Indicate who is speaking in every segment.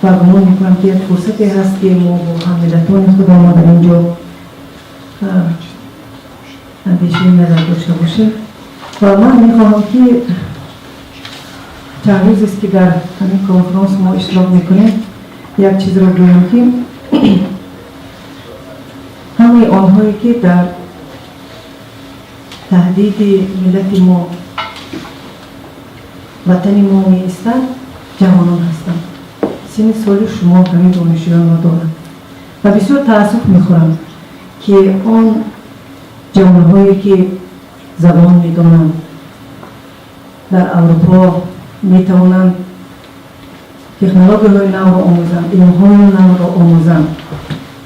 Speaker 1: و گمان میکنم که یک فرصتی هست که ما با همدلتان خود ما در اینجا اندیشه نظر داشته باشیم. و من میخواهم که چند روز است که در همین کنفرانس ما اشتراک میکنیم، یک چیز را بگویم که همه آنهایی که در تهدید ملت ما، وطن ما میستند، جوانان هستند. سن سال شما همین دانشجویان را دارند و بسیار تأسف میخورم که آن جوانهایی که زبان میدانند در اروپا میتوانند تکنولوژی های نو را آموزند، علم‌های نو را آموزند،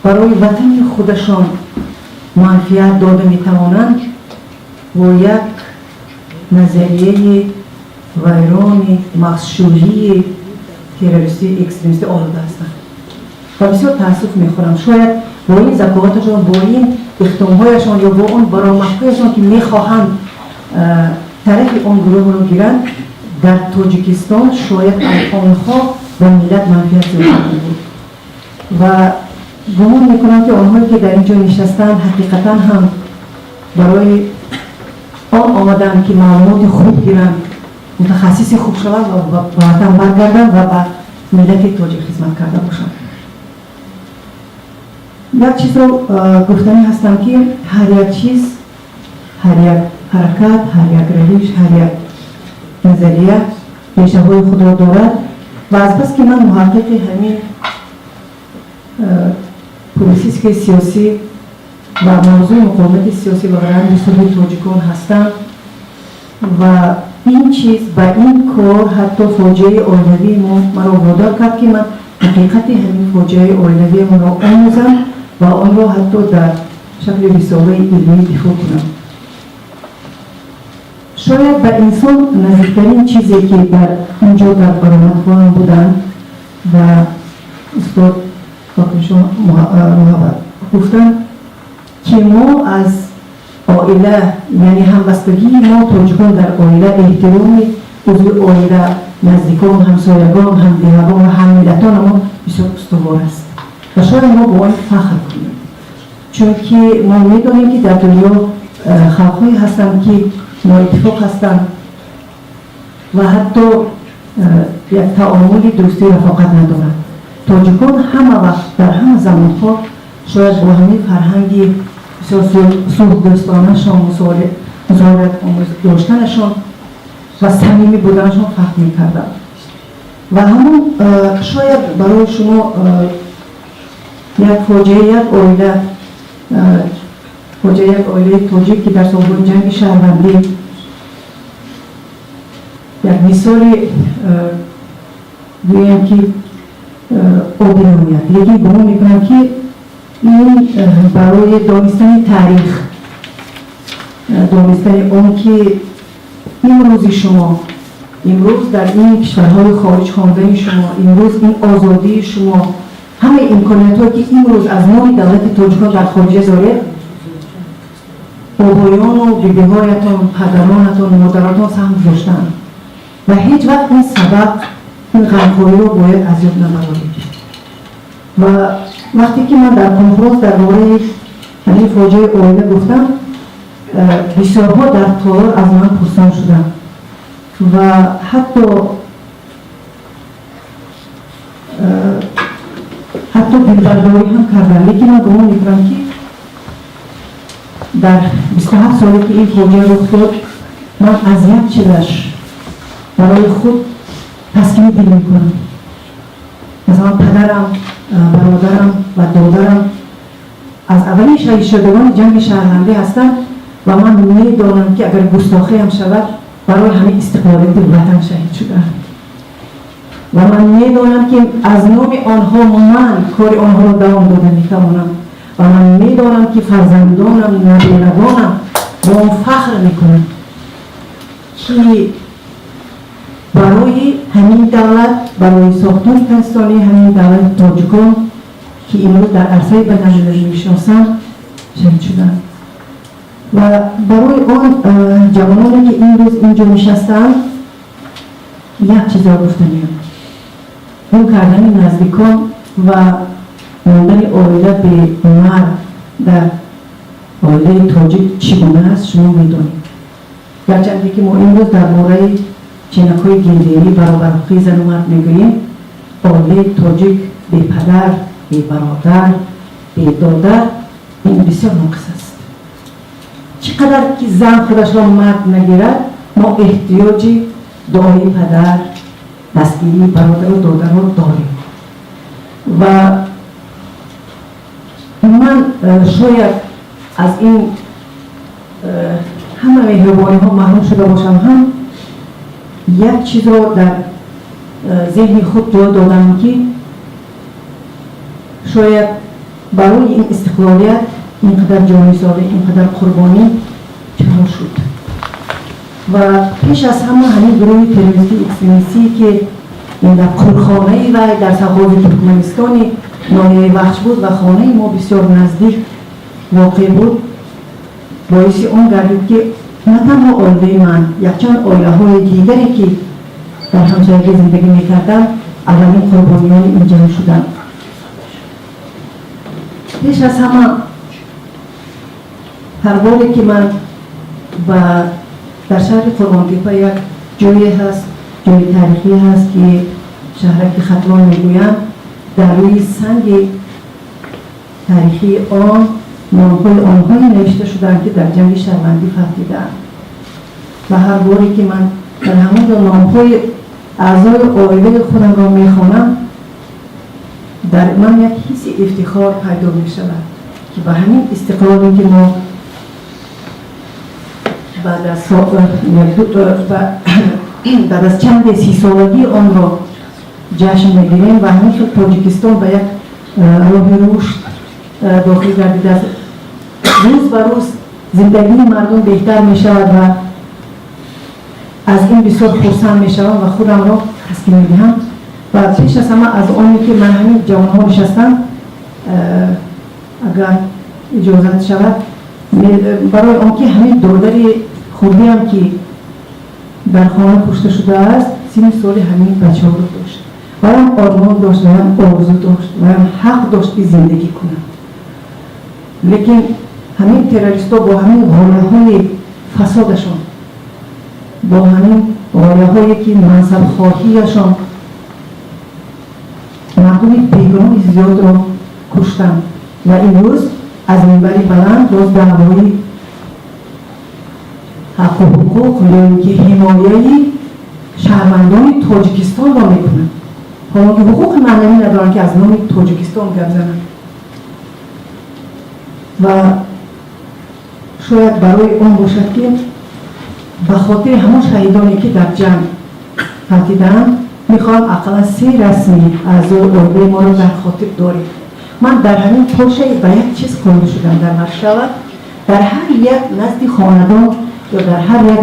Speaker 1: برای وطن خودشان منفعت داده میتوانند و یک نظریه ویران مخشوری تروریستی اکستریمیستی آلوده هستند و بسیار تأسف میخورم. شاید با این ذکاوتشان، با این اختمام‌هایشان یا با اون برآمدگی‌هایشان که میخواهند طرف آن گروه رو گیرند، در تاجیکستان شاید آنها به ملت منفعت زیاد بود و گمان میکنم که آنهایی که در اینجا نشستند حقیقتا هم برای آن آمدن که معلومات خوب گیرند، متخصص خوب شوند و به وطن برگردند و به ملت تاجیک خدمت کرده باشند. یک چیز رو گفتنی هستم که هر یک چیز، هر یک حرکت، هر یک روش، هر یک نظریه ریشه های خود را دارد و از بس که من محقق همین پروسیس سیاسی و موضوع مقاومت سیاسی و برند صلح تاجیکان هستم و این چیز و این کار حتی فاجعه اولوی ما را وادار کرد که من حقیقت همین فاجعه اولوی ما را آموزم و آن را حتی در شکل رساله علمی دفاع کنم. شاید به انسان نزدیکترین چیزی که در اینجا در برآمدگاه بودند و استاد فاطمه محبت گفتن که ما از عائله، یعنی همبستگی ما تاجیکان در عائله، احترام عضو عائله، نزدیکان، همسایگان، همدیهگان و همملتان ما بسیار استوار است و شاید ما با آن فخر کنیم، چون که ما میدانیم که در دنیا خلقهایی هستند که نااتفاق هستند و حتی یک تعامل دوستی رفاقت ندارند. تاجیکان همه وقت در همه زمانها شاید با همین فرهنگی بسیار صلح دوستانه‌شان، مسالمت داشتنشان و صمیمی بودنشان فخر می‌کردند و همون شاید برای شما یک فاجعه یک عائله تاجیک که در سال‌های جنگ شهروندی یک مثال گویم که آبی نماید، لیکن گمان میکنم که این برای دانستن تاریخ، دانستن اون که امروز شما، امروز در این کشورهای خارج خواندن شما، امروز این آزادی شما، همه امکانیت‌هایی که امروز از نام دولت تاجیکان در خارج داره، بابایان و بیبی‌هایتان، پدرانتان، مادرانتان سهم داشتند و هیچ وقت این سبب، این غمخواری رو باید از یاد نبرید. و وقتی که من در کنفرانس درباره همین فاجعه عائله گفتم، بسیارها در تالار از من پرسان شدن و حتی دلبرداری هم کردن، لیکن من گمان میکنم که در 27 سالی که این فاجعه رخ داد، من از یک چیزش برای خود تسکین دل میکنم. مثلا پدرم، برادرم و دادرم از اولین شهید شدگان جنگ شهروندی هستند و من میدانم که اگر گستاخی هم شود برای همین استقلالیت وطن شهید شدند و من میدانم که از نام آنها من کار آنها را دوام داده میتوانم و من میدانم که فرزندانم، نوجوانانم با آن فخر میکنم که برای همین دولت، برای ساختن پنستانی همین دولت تاجیکان که امروز در عرصه بین‌المللی میشناسند شهید شدند و برای آن جوانانی که امروز اینجا نشستند یک چیز را گفتنیم اون کردن نزدیکان و موندن آیله به مرد در آیله تاجیک چگونه است شما میدونید. گرچند که ما امروز درباره چینک‌های گنده‌ای برابر حقوق زن و مرد میگوییم، آیله تاجیک به پدر، به برادر، به دادر این بسیار ناقص است. چقدر که زن خودش را مرد نگیرد، ما احتیاجی دعای پدر، دستگیری برادر و دادر را داریم. و من شاید از این همه مهربانی ها محروم شده باشم، هم یک چیز را در ذهن خود جا دادم که شاید برای این استقلالیت اینقدر جان‌نثار، اینقدر قربانی چرا شد. و پیش از همه همین گروه تروریستی اکستریمیستی که این در خانه و در سرحد ترکمنستان ناحیه بخش بود و خانه ما بسیار نزدیک واقع بود، باعث اون گردید که نه تنها آیله من، یکچند آیله های دیگری که در همسایگی زندگی میکردن اولین قربانیان این جمع شدن. پیش از همه هر باری که من در شهر قربانتیپا یک جایی هست، جای تاریخی هست که شهرک خطلان میگویند، در روی سنگ تاریخی آن نام‌های آنهایی نوشته شدند که در جنگ شهروندی فتیدند. و هر باری که من در همون نام‌های اعضای عائله خودم را میخوانم، در من یک حس افتخار پیدا میشود که به همین استقلالی که ما بعد از چند 30 سالگی آن را جشن میگیریم و همین خیلی تاجیکستان به یک راه رشد داخل گردیده است. روز به روز زندگی مردم بهتر می شود و از این بسیار خرسند می شوم و خودم را تسکین می دهم. و پیش از همه از آنی که من همین جوان ها نشستم، اگر اجازت شود برای آنکه همین دادر خوبی هم که در خانه کشته شده است، 30 سال همین بچه ها رو داشت و هم آرمان داشت و هم آرزو داشت و هم حق داشت که زندگی کنم. لیکن همین تروریست ها با همین غاله های فسادشان، با همین غاله هایی که منصب خواهیشان مردم بیگناه زیاد را کشتن و امروز از منبری بلند باز دعوای حق و حقوق که حمایه شهروندان تاجیکستان را میکنند، حالا که حقوق معنوی ندارن که از نام تاجیکستان گپ زنند. و شاید برای آن باشد که به خاطر همون شهیدانی که در جنگ فتیدند میخوام اقلا 3 رسمی از عائله ما رو در خاطر داریم. من در همین پروژه به یک چیز خوانده شدم در مرشد، در هر یک نزد خاندان یا در هر یک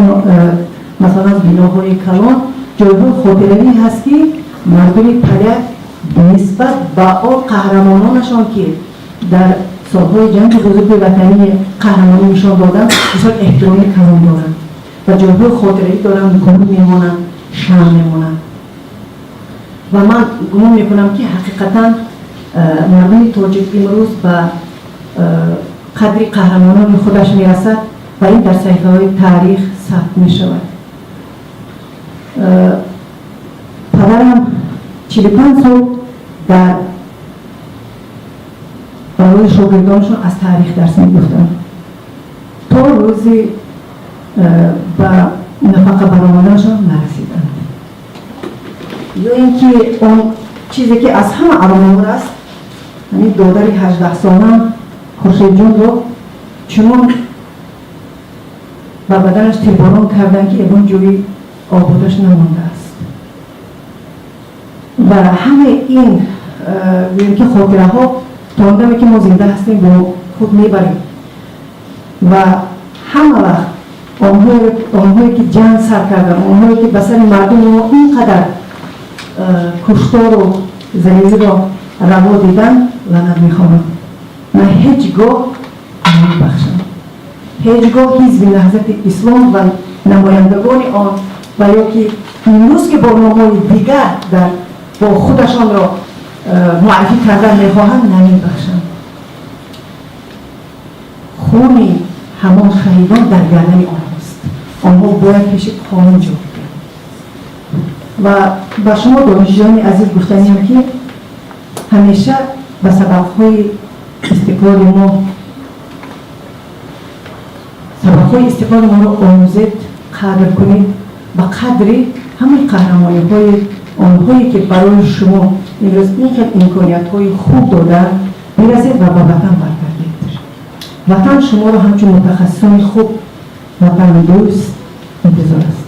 Speaker 1: مثلا بناهای کلان جایهای خاطره‌ای هست که مردم پدر نسبت به آن قهرمانانشان که در سالهای جنگ بزرگ وطنی قهرمانی نشان دادن بسیار احترام کلان دارند و جایهای خاطره‌ای دارند، گم میمانند، شرم میمانند. و من گمان میکنم که حقیقتا مردم تاجیک امروز به قدر قهرمانان خودش میرسد و این در صحیفه های تاریخ ثبت می شود. پدرم 45 سال در برای شاگردانشون از تاریخ درس می گفتن تا روزی به نفقه برآمدنشان نرسیدند. یا اینکه اون چیزی که از همه علامت‌آور است، یعنی دادر 18 ساله خورشید جون رو چون و بدنش تیرباران کردن که اون جوی آبادش نمانده است. و همه این که خاطره ها تا اندمی که ما زنده هستیم با خود میبریم و همه وقت آنهایی که جنگ سر کردن، آنهایی که بسر مردم ما اینقدر کشتار و زریزی را روا دیدن لعنت میخوانم. من هیچگاه نمیبخشم، هیچگاه حزب نهضت اسلام و نمایندگان آن و یا که امروز که برنامه‌های دیگر در با خودشان را معرفی کردن میخواهند نمیبخشند. خون همان شهیدان در گردن آنهاست. آنها باید پیش قانون جواب دهند. و با شما دانشجویان عزیز گفتنیم که همیشه به سبب‌های استقلال ما را آموزید، قدر کنید و قدری همین قهرمانی‌های آنهایی که برای شما امروز این امکانیت‌های خوب دادن برسید و به وطن برگردید. وطن شما را همچون متخصصان خوب وطن دوست انتظار است.